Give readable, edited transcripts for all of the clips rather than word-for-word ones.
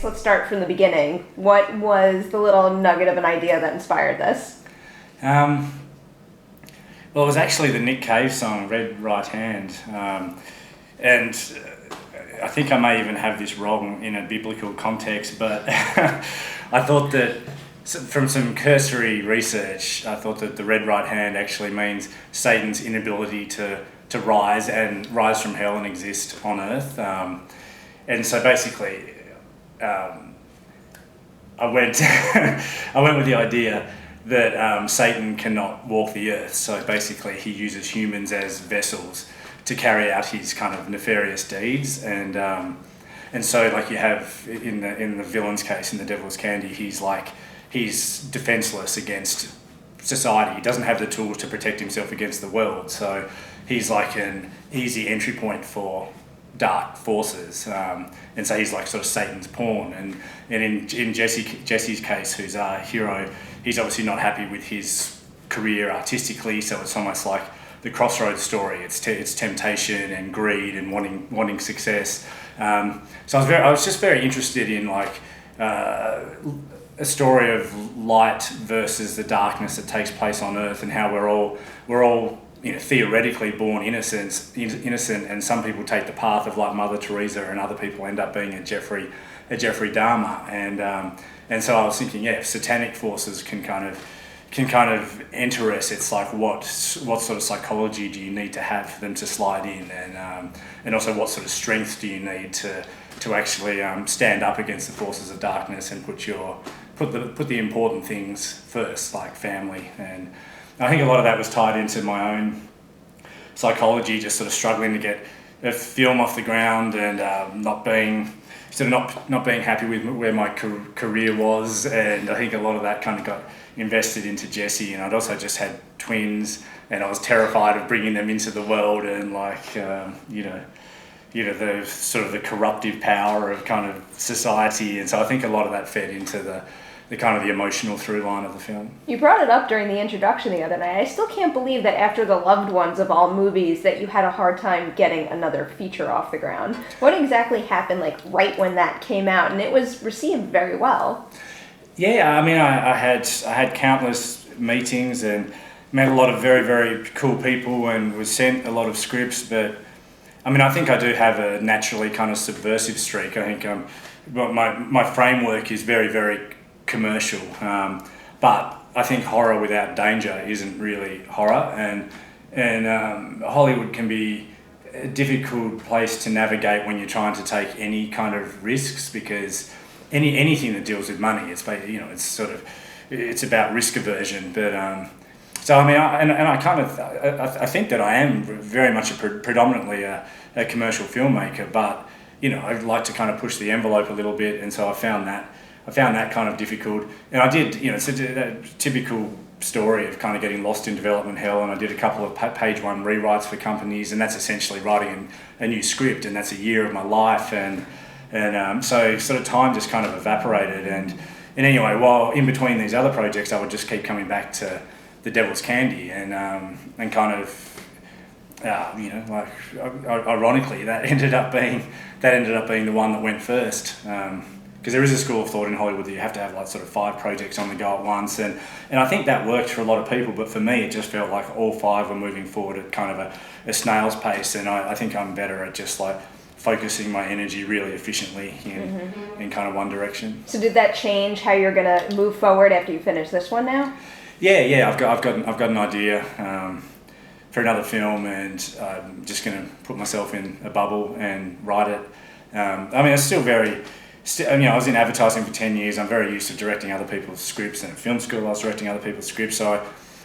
guess let's start from the beginning. What was the little nugget of an idea that inspired this? Well, it was actually the Nick Cave song, Red Right Hand. And I think I may even have this wrong in a biblical context, but I thought that from some cursory research, I thought that the red right hand actually means Satan's inability to rise from hell and exist on earth. And so basically, I went with the idea that Satan cannot walk the earth. So basically, he uses humans as vessels to carry out his kind of nefarious deeds. And so, like you have in the villain's case, in the Devil's Candy, he's defenseless against society. He doesn't have the tools to protect himself against the world. So he's like an easy entry point for dark forces. And so he's like sort of Satan's pawn. And in Jesse's case, who's our hero, he's obviously not happy with his career artistically. So it's almost like the crossroads story. It's temptation and greed and wanting success. So I was just very interested in a story of light versus the darkness that takes place on earth, and how we're all theoretically born innocent, and some people take the path of like Mother Teresa, and other people end up being a Jeffrey Dahmer, and so I was thinking, if satanic forces can kind of enter us, it's like what sort of psychology do you need to have for them to slide in, and also what sort of strength do you need to actually stand up against the forces of darkness and put the important things first, like family. And I think a lot of that was tied into my own psychology, just sort of struggling to get a film off the ground, and not being happy with where my career was. And I think a lot of that kind of got invested into Jesse, and I'd also just had twins, and I was terrified of bringing them into the world, and the sort of the corruptive power of kind of society. And so I think a lot of that fed into the kind of the emotional through line of the film. You brought it up during the introduction the other night. I still can't believe that after The Loved Ones of all movies that you had a hard time getting another feature off the ground. What exactly happened right when that came out? And it was received very well. Yeah, I mean, I had countless meetings and met a lot of very, very cool people, and was sent a lot of scripts, but I mean, I think I do have a naturally kind of subversive streak. I think my framework is very, very commercial, but I think horror without danger isn't really horror, and Hollywood can be a difficult place to navigate when you're trying to take any kind of risks, because anything that deals with money, it's about risk aversion. But so I mean, I think that I am very much predominantly a commercial filmmaker, but I'd like to kind of push the envelope a little bit, and so I found that kind of difficult. And I did, it's a typical story of kind of getting lost in development hell, and I did a couple of page one rewrites for companies, and that's essentially writing a new script, and that's a year of my life, and so sort of time just kind of evaporated. And anyway, while in between these other projects, I would just keep coming back to The Devil's Candy, and kind of ironically that ended up being the one that went first, because there is a school of thought in Hollywood that you have to have like sort of 5 projects on the go at once, and I think that worked for a lot of people, but for me it just felt like all 5 were moving forward at kind of a snail's pace, and I think I'm better at just like focusing my energy really efficiently in kind of one direction. So did that change how you're going to move forward after you finish this one now? Yeah, I've got an idea for another film, and I'm just going to put myself in a bubble and write it. I mean, I was in advertising for 10 years. I'm very used to directing other people's scripts, and at film school I was directing other people's scripts, so I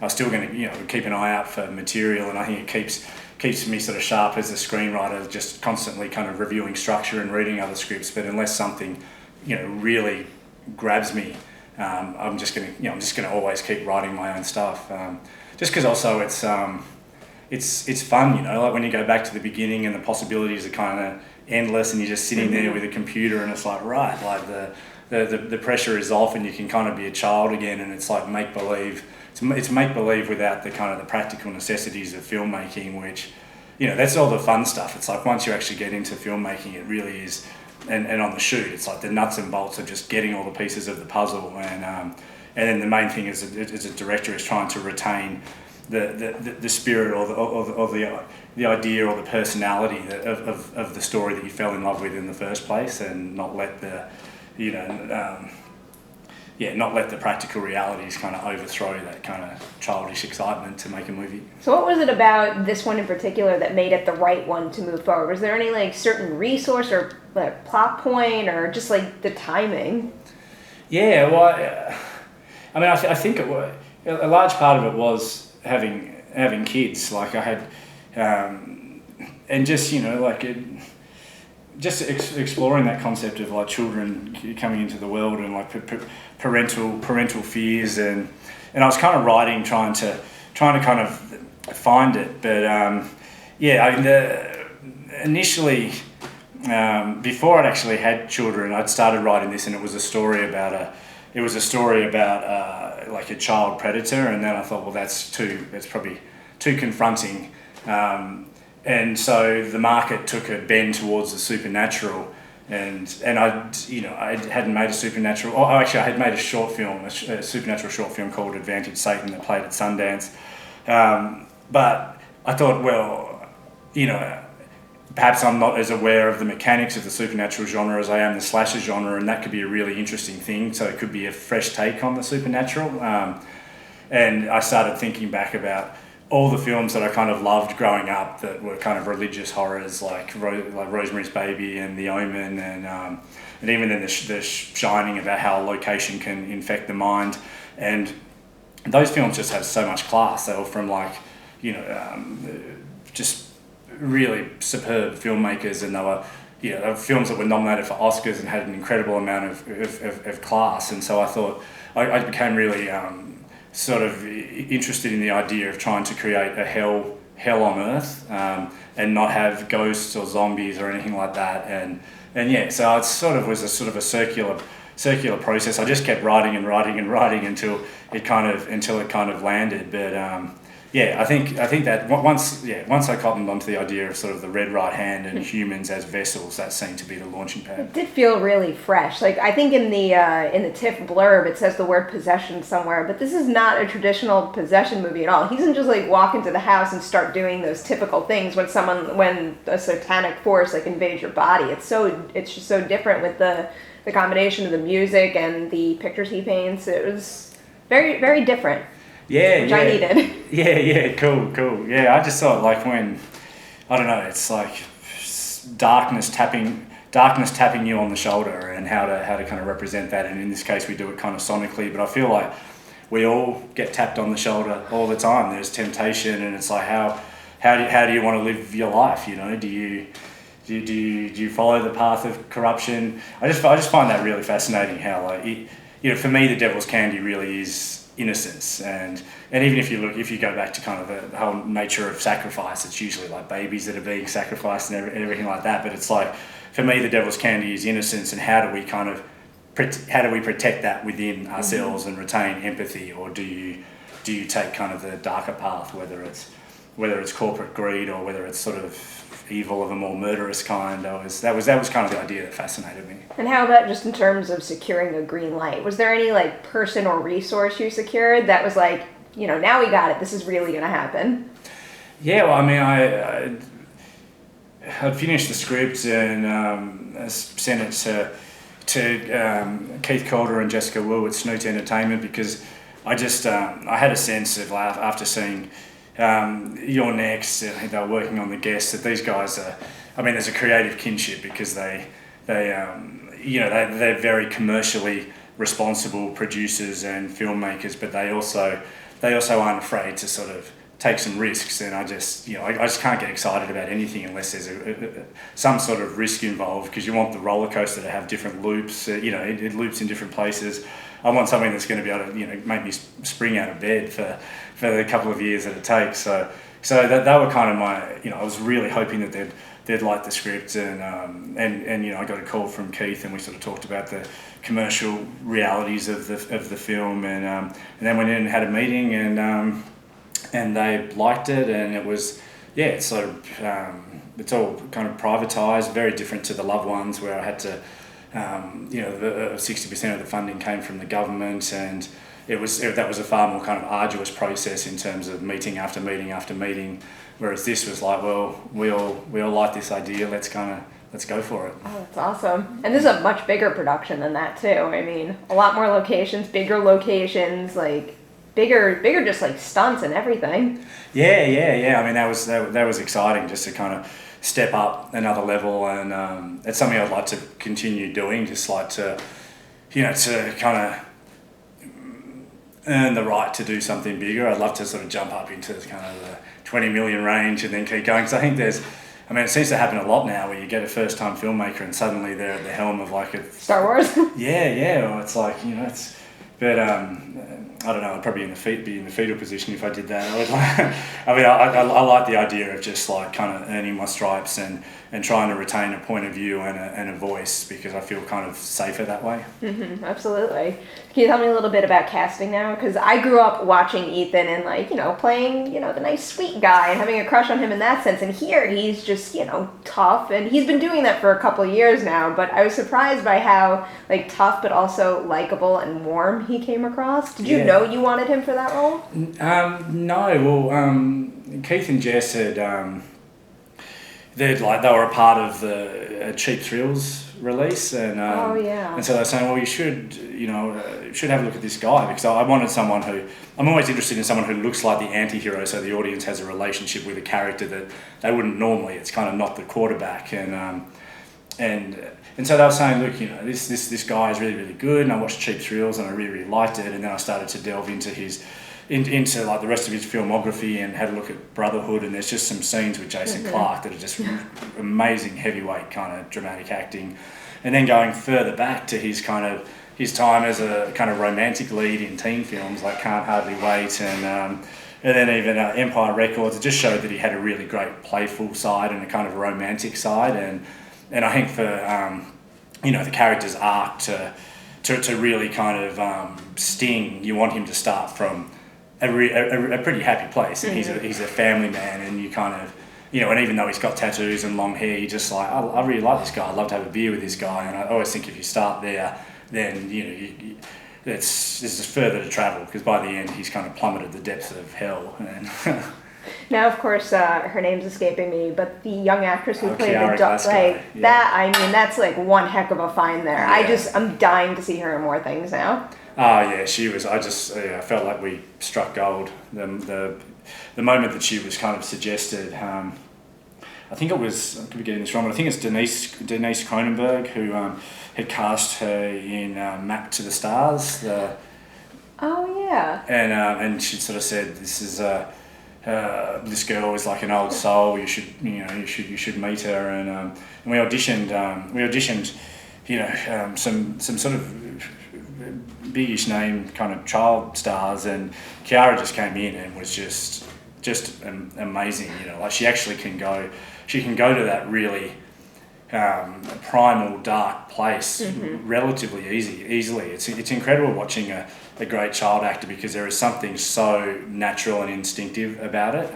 was still going to keep an eye out for material, and I think it keeps me sort of sharp as a screenwriter, just constantly kind of reviewing structure and reading other scripts. But unless something really grabs me, I'm just going to always keep writing my own stuff, just because also it's fun, like when you go back to the beginning and the possibilities are kind of endless, and you're just sitting there with a computer, and it's like the pressure is off, and you can kind of be a child again, and it's like make believe. It's make believe without the kind of the practical necessities of filmmaking, which that's all the fun stuff. It's like once you actually get into filmmaking, it really is and on the shoot, it's like the nuts and bolts of just getting all the pieces of the puzzle, and then the main thing as a director is trying to retain the spirit or the idea or the personality of the story that you fell in love with in the first place, and not let the not let the practical realities kind of overthrow that kind of childish excitement to make a movie. So what was it about this one in particular that made it the right one to move forward? Was there any like certain resource or like plot point, or just like the timing? Yeah, well, I mean, I think it was, a large part of it was having kids. Like I had, and just just exploring that concept of like children coming into the world and like parental fears, and I was kind of writing trying to kind of find it, but initially before I'd actually had children, I'd started writing this, and it was a story about like a child predator, and then I thought, well, that's probably too confronting. And so the market took a bend towards the supernatural, and I hadn't made a supernatural. Oh, actually, I had made a supernatural short film called Advantage Satan that played at Sundance. But I thought, well, perhaps I'm not as aware of the mechanics of the supernatural genre as I am the slasher genre, and that could be a really interesting thing. So it could be a fresh take on the supernatural. And I started thinking back about all the films that I kind of loved growing up that were kind of religious horrors, like Rosemary's Baby and The Omen, and even then the Shining, about how location can infect the mind. And those films just had so much class. They were from just really superb filmmakers, and they were films that were nominated for Oscars and had an incredible amount of class. And so I thought I became really sort of interested in the idea of trying to create a hell on earth, and not have ghosts or zombies or anything like that. And so it sort of was a circular process. I just kept writing until it kind of landed. But I think that once I cottoned onto the idea of sort of the red right hand and humans as vessels, that seemed to be the launching pad. It did feel really fresh. Like I think in the TIFF blurb it says the word possession somewhere, but this is not a traditional possession movie at all. He doesn't just like walk into the house and start doing those typical things when a satanic force like invades your body. It's just so different with the combination of the music and the pictures he paints. It was very, very different. Which I needed. Yeah, cool. Yeah, I just thought like when, I don't know, it's like darkness tapping you on the shoulder, and how to kind of represent that. And in this case, we do it kind of sonically, but I feel like we all get tapped on the shoulder all the time. There's temptation, and it's like how do you want to live your life? Do you follow the path of corruption? I just find that really fascinating. How for me, the devil's candy really is innocence, and even if you go back to kind of the whole nature of sacrifice, it's usually like babies that are being sacrificed and everything like that. But it's like, for me, the devil's candy is innocence, and how do we protect that within ourselves and retain empathy, or do you take kind of the darker path, whether it's corporate greed or whether it's sort of evil of a more murderous kind? That was kind of the idea that fascinated me. And how about just in terms of securing a green light? Was there any like person or resource you secured that was like, now we got it, this is really going to happen? Yeah, well, I mean, I'd finished the script and sent it to Keith Calder and Jessica Wu at Snoot Entertainment, because I just I had a sense of, after seeing You're Next, I think they were working on The Guest, that these guys are, I mean, there's a creative kinship, because they're very commercially responsible producers and filmmakers, but they also aren't afraid to sort of take some risks. And I just can't get excited about anything unless there's some sort of risk involved, because you want the roller coaster to have different loops. It loops in different places. I want something that's going to be able to make me spring out of bed for the couple of years that it takes. So that were kind of my, I was really hoping that they'd like the script, and I got a call from Keith, and we sort of talked about the commercial realities of the film, and then went in and had a meeting, and they liked it, and it was, it sort of it's all kind of privatised, very different to the loved ones where I had to, 60% of the funding came from the government, and that was a far more kind of arduous process in terms of meeting after meeting after meeting, whereas this was like, well, we all like this idea, let's go for it. Oh, that's awesome. And this is a much bigger production than that too. I mean, a lot more locations, bigger locations, like bigger just like stunts and everything. Yeah. I mean, that was exciting just to kind of step up another level, and it's something I'd like to continue doing, just like to kind of earn the right to do something bigger. I'd love to sort of jump up into kind of the 20 million range and then keep going. Because I think it seems to happen a lot now where you get a first-time filmmaker and suddenly they're at the helm of like a... Star Wars? Yeah. Or it's like, it's... But I don't know, I'd probably be in the fetal position if I did that. I like the idea of just like kind of earning my stripes and trying to retain a point of view and a voice, because I feel kind of safer that way. Mm-hmm, absolutely. Can you tell me a little bit about casting now? Because I grew up watching Ethan and playing, the nice sweet guy and having a crush on him in that sense. And here he's just, tough. And he's been doing that for a couple years now. But I was surprised by how tough but also likable and warm he came across. Did you know you wanted him for that role? No. Well, Keith and Jess had... they were a part of the Cheap Thrills release, and and so they're saying, well, you should have a look at this guy, because I wanted someone I'm always interested in someone who looks like the anti-hero, so the audience has a relationship with a character that they wouldn't normally. It's kind of not the quarterback, and so they were saying, look, this guy is really, really good, and I watched Cheap Thrills and I really, really liked it, and then I started to delve into into like the rest of his filmography and had a look at Brotherhood, and there's just some scenes with Jason Clarke that are just amazing heavyweight kind of dramatic acting. And then going further back to his time as a kind of romantic lead in teen films like Can't Hardly Wait, and then even Empire Records, it just showed that he had a really great playful side and a kind of romantic side, and I think for the character's arc to really kind of sting, you want him to start from a pretty happy place, and he's a family man, and you kind of, and even though he's got tattoos and long hair, you just like, I really like this guy, I'd love to have a beer with this guy, and I always think if you start there, then there's just further to travel, because by the end he's kind of plummeted the depths of hell. And now, of course, her name's escaping me, but the young actress who played Kiara Glasco, that's like one heck of a find there. Yeah. I'm dying to see her in more things now. Oh yeah, she was. I felt like we struck gold. The moment that she was kind of suggested. I think it was. I could be getting this wrong, but I think it's Denise Cronenberg who had cast her in Map to the Stars. Oh yeah. And she sort of said, "This is this girl is like an old soul. You should meet her." And we auditioned. Some sort of biggish name kind of child stars, and Kiara just came in and was just amazing. Like she actually can go to that really primal dark place relatively easily. It's incredible watching a great child actor, because there is something so natural and instinctive about it.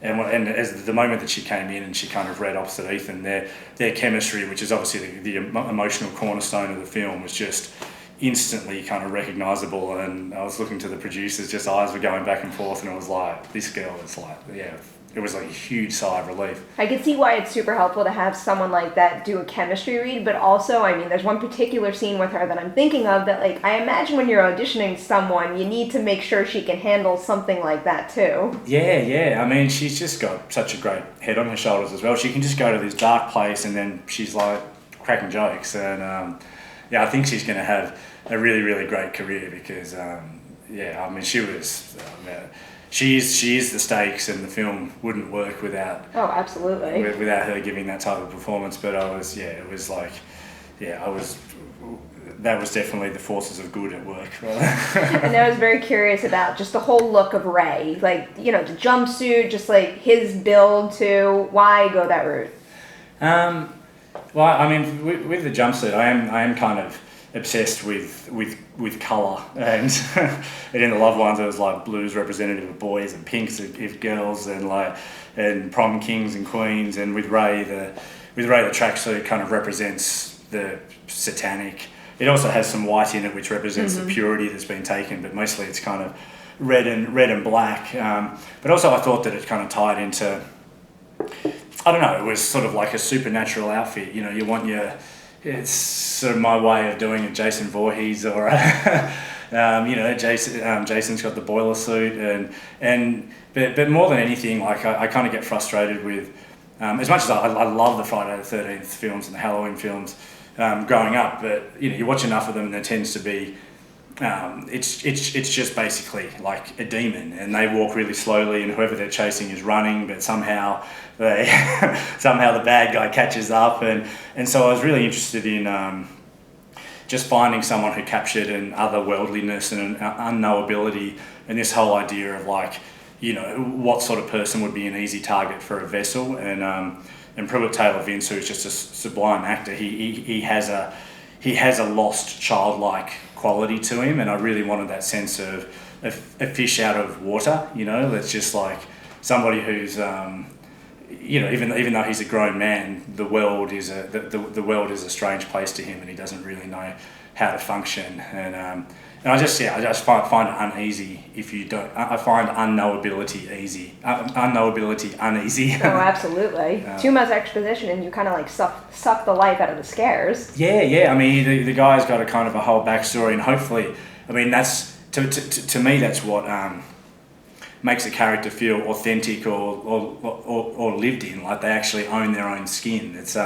And as the moment that she came in and she kind of read opposite Ethan, their chemistry, which is obviously the emotional cornerstone of the film, was just instantly kind of recognisable. And I was looking to the producers, just eyes were going back and forth, and it was like, this girl is like, it was like a huge sigh of relief. I can see why it's super helpful to have someone like that do a chemistry read, but also, there's one particular scene with her that I'm thinking of that, I imagine when you're auditioning someone, you need to make sure she can handle something like that too. Yeah. She's just got such a great head on her shoulders as well. She can just go to this dark place and then she's like cracking jokes, and I think she's going to have a really, really great career, because she was... She is the stakes, and the film wouldn't work without... Oh, absolutely. Without her giving that type of performance. But that was definitely the forces of good at work. And I was very curious about just the whole look of Ray. The jumpsuit, just his build too. Why go that route? With the jumpsuit, I am kind of obsessed with colour, and and in the loved ones it was like blues representative of boys and pinks of girls, and prom kings and queens, and with Ray the tracksuit kind of represents the satanic. It also has some white in it, which represents the purity that's been taken, but mostly it's kind of red and black. But also I thought that it kind of tied into, I don't know, it was sort of like a supernatural outfit. You know, you want it's sort of my way of doing a Jason Voorhees, or Jason's got the boiler suit, but more than anything, like I kind of get frustrated with, as much as I love the Friday the 13th films and the Halloween films growing up, but you watch enough of them and there tends to be, it's just basically like a demon, and they walk really slowly, and whoever they're chasing is running, but somehow the bad guy catches up, and so I was really interested in just finding someone who captured an otherworldliness and an unknowability, and this whole idea of like, what sort of person would be an easy target for a vessel, and Pruitt Taylor Vince, who's just a sublime actor, he has a lost childlike quality to him, and I really wanted that sense of a fish out of water, that's just like somebody who's even though he's a grown man, the world is a strange place to him, and he doesn't really know how to function, and I just find it uneasy if you don't. I find unknowability uneasy. Oh, absolutely. Too much exposition, and you kind of like suck the life out of the scares. Yeah. I mean, the guy's got a kind of a whole backstory, and hopefully, I mean, that's to me that's what makes a character feel authentic or lived in, like they actually own their own skin. It's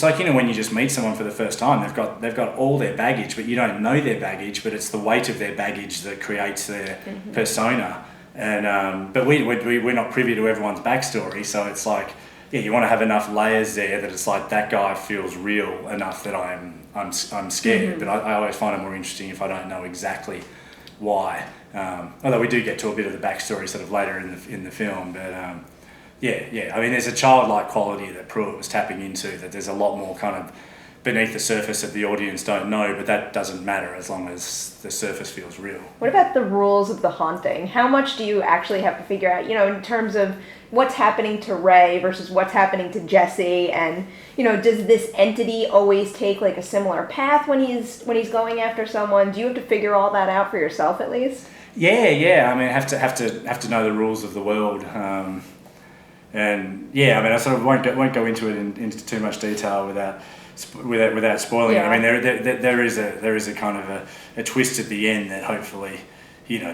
like, when you just meet someone for the first time, they've got all their baggage, but you don't know their baggage, but it's the weight of their baggage that creates their persona. And but we're not privy to everyone's backstory, so it's like, you want to have enough layers there that it's like that guy feels real enough that I'm scared. But I always find it more interesting if I don't know exactly why. Although we do get to a bit of the backstory sort of later in the film, but yeah. I mean, there's a childlike quality that Pruitt was tapping into that there's a lot more kind of beneath the surface that the audience don't know, but that doesn't matter as long as the surface feels real. What about the rules of the haunting? How much do you actually have to figure out, in terms of what's happening to Ray versus what's happening to Jesse, and does this entity always take like a similar path when he's going after someone? Do you have to figure all that out for yourself at least? Yeah. I mean, have to know the rules of the world. And yeah, I mean, I sort of won't go into it into too much detail without spoiling it. I mean, there is a kind of a twist at the end that hopefully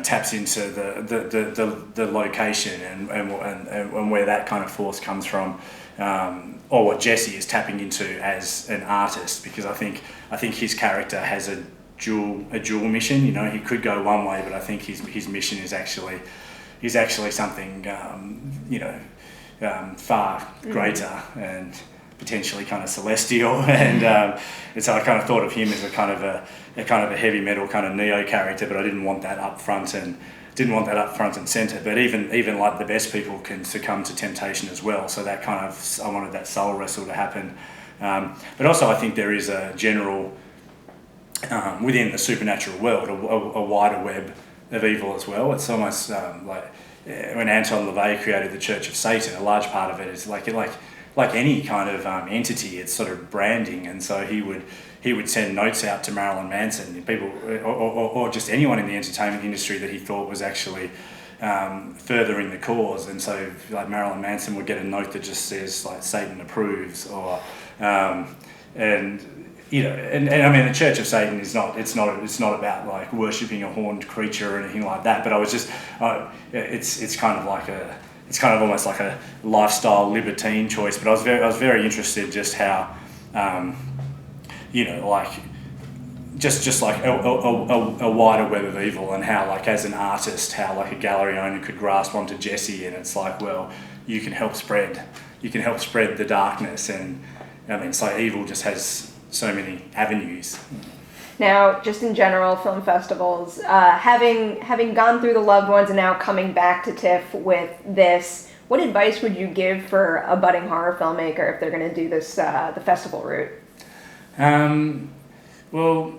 taps into the location and where that kind of force comes from, or what Jesse is tapping into as an artist, because I think his character has a dual mission. He could go one way, but I think his mission is actually something far greater and potentially kind of celestial, and so I kind of thought of him as a kind of a heavy metal kind of Neo character, but I didn't want that up front and center. But even like the best people can succumb to temptation as well. So that kind of, I wanted that soul wrestle to happen. But also I think there is a general within the supernatural world a wider web of evil as well. It's almost like when Anton LaVey created the Church of Satan, a large part of it is like any kind of entity, it's sort of branding, and so he would send notes out to Marilyn Manson, people, or just anyone in the entertainment industry that he thought was actually furthering the cause, and so like Marilyn Manson would get a note that just says like Satan approves, or and I mean the Church of Satan is not about like worshipping a horned creature or anything like that, but I was just it's kind of almost like a lifestyle libertine choice, but I was very interested just how like just like a wider web of evil, and how like as an artist, how like a gallery owner could grasp onto Jesse, and it's like, well, you can help spread the darkness, and I mean it's like evil just has so many avenues. Now, just in general, film festivals, having gone through The Loved Ones and now coming back to TIFF with this, what advice would you give for a budding horror filmmaker if they're going to do this, the festival route? Well,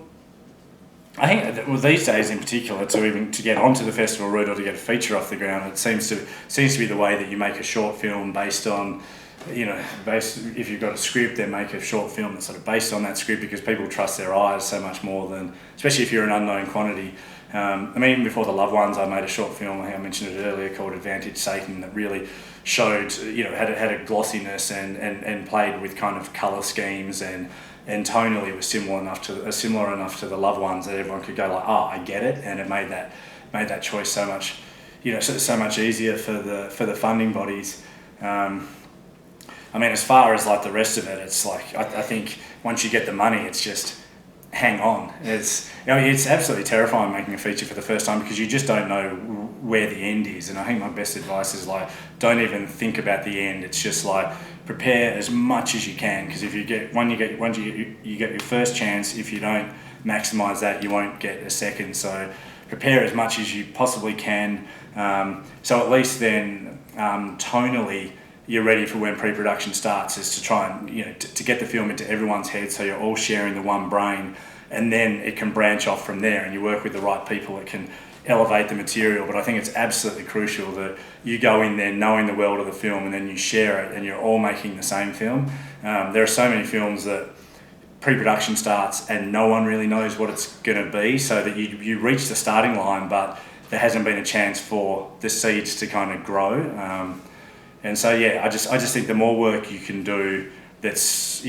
I think these days in particular, to get onto the festival route or to get a feature off the ground, it seems to be the way that you make a short film based on, if you've got a script, then make a short film that's sort of based on that script, because people trust their eyes so much more than, especially if you're an unknown quantity. Even before The Loved Ones, I made a short film, I mentioned it earlier, called Advantage Satan, that really showed, had a glossiness and played with kind of colour schemes and tonally was similar enough to The Loved Ones that everyone could go like, oh, I get it, and it made that choice so much, so much easier for the funding bodies. As far as like the rest of it, it's like I think once you get the money, it's just hang on. It's absolutely terrifying making a feature for the first time, because you just don't know where the end is. And I think my best advice is like, don't even think about the end. It's just like, prepare as much as you can, because if you get your first chance, if you don't maximise that, you won't get a second. So prepare as much as you possibly can. So at least then tonally you're ready for when pre-production starts, is to try and to get the film into everyone's head, so you're all sharing the one brain, and then it can branch off from there, and you work with the right people that can elevate the material. But I think it's absolutely crucial that you go in there knowing the world of the film, and then you share it, and you're all making the same film. There are so many films that pre-production starts and no one really knows what it's going to be, so that you reach the starting line, but there hasn't been a chance for the seeds to kind of grow. And so I just think the more work you can do that's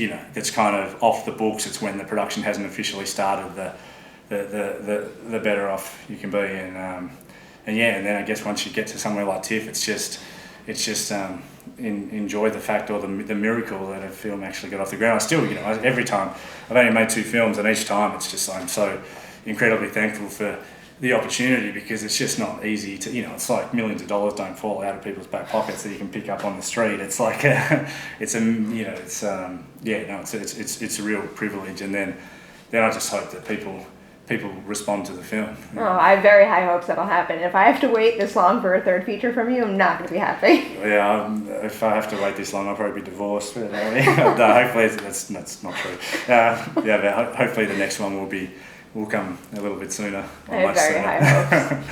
kind of off the books, it's when the production hasn't officially started, the better off you can be. And then I guess once you get to somewhere like TIFF, it's just enjoy the fact, or the miracle that a film actually got off the ground. I still, every time, I've only made 2 films, and each time it's just, I'm so incredibly thankful for the opportunity, because it's just not easy to, it's like millions of dollars don't fall out of people's back pockets that you can pick up on the street. It's like it's a real privilege. And then I just hope that people respond to the film. Oh, I have very high hopes that'll happen. If I have to wait this long for a third feature from you, I'm not going to be happy. Yeah, if I have to wait this long, I'll probably be divorced. But, no, hopefully that's not true. But hopefully the next one will come a little bit sooner. I have very high hopes.